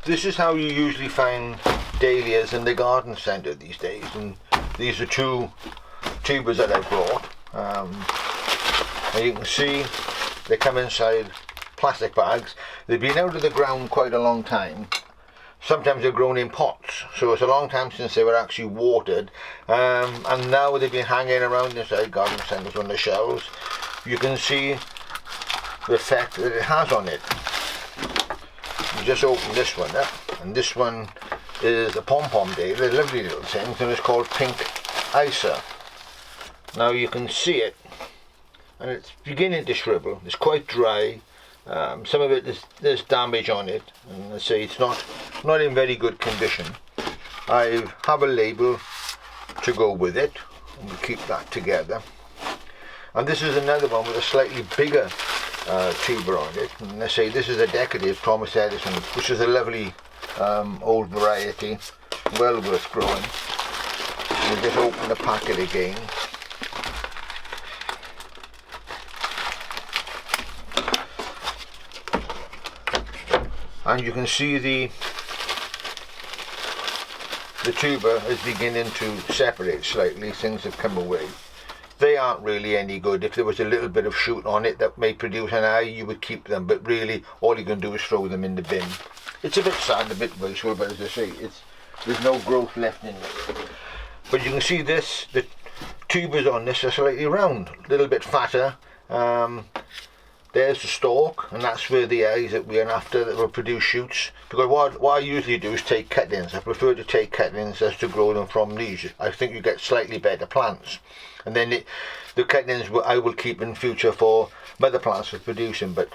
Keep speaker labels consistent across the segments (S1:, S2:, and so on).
S1: this is how you usually find dahlias in the garden centre these days, and these are 2 tubers that I brought. And you can see they come inside plastic bags. They've been out of the ground quite a long time. Sometimes they're grown in pots, so it's a long time since they were actually watered, and now they've been hanging around inside garden centres on the shelves. You can see the effect that it has on it. You just open this one up, and this one is a pom-pom dahlia, a lovely little thing, and it's called Pink Isa. Now you can see it, and it's beginning to shrivel. It's quite dry. Some of it there's damage on it, and I say it's not in very good condition. I have a label to go with it, and we keep that together. And this is another one with a slightly bigger tuber on it, and I say this is a decorative Thomas Edison, which is a lovely old variety, well worth growing. We'll just open the packet again. And you can see the tuber is beginning to separate slightly. Things have come away. They aren't really any good. If there was a little bit of shoot on it that may produce an eye, you would keep them, but really all you can do is throw them in the bin. It's a bit sad, a bit wasteful, but as I say, there's no growth left in it. But you can see this, the tubers on this are slightly round, a little bit fatter. There's the stalk, and that's where the eyes that we're after that will produce shoots. Because what I usually do is take cuttings. I prefer to take cuttings as to grow them from these. I think you get slightly better plants. And then the cuttings I will keep in future for mother plants for producing. But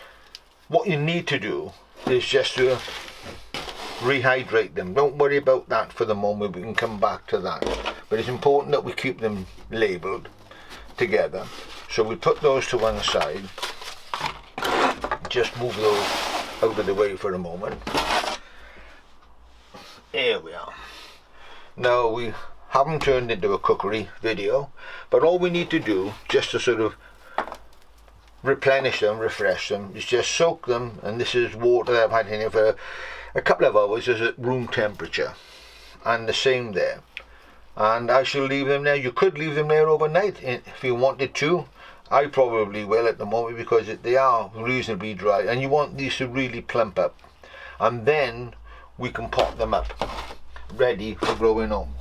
S1: what you need to do is just to rehydrate them. Don't worry about that for the moment. We can come back to that. But it's important that we keep them labelled together. So we put those to one side. Just move those out of the way for a moment. Here we are. Now we haven't turned into a cookery video, but all we need to do just to sort of replenish them, refresh them, is just soak them, and this is water that I've had in here for a couple of hours, is at room temperature, and the same there. And I shall leave them there. You could leave them there overnight if you wanted to. I probably will at the moment because they are reasonably dry, and you want these to really plump up, and then we can pot them up ready for growing on.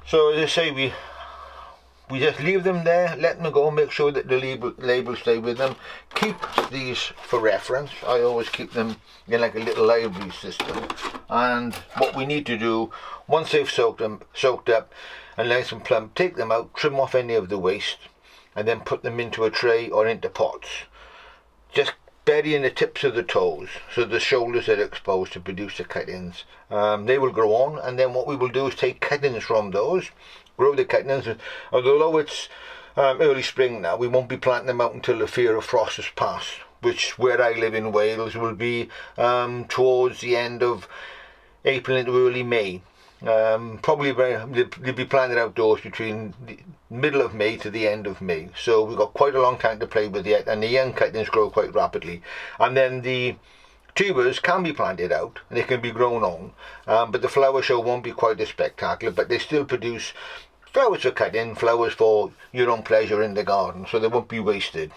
S1: So as I say, we just leave them there, let them go, make sure that the labels stay with them. Keep these for reference. I always keep them in like a little library system. And what we need to do, once they've soaked up and nice and plump, take them out, trim off any of the waste, and then put them into a tray or into pots. Just burying the tips of the toes so the shoulders are exposed to produce the cuttings. They will grow on, and then what we will do is take cuttings from those, grow the cuttings. Although it's early spring now, we won't be planting them out until the fear of frost has passed, which where I live in Wales will be towards the end of April into early May. Probably they'll be planted outdoors between the middle of May to the end of May, so we've got quite a long time to play with yet, and the young cuttings grow quite rapidly. And then the tubers can be planted out and they can be grown on, but the flower show won't be quite as spectacular, but they still produce flowers for cutting, flowers for your own pleasure in the garden, so they won't be wasted.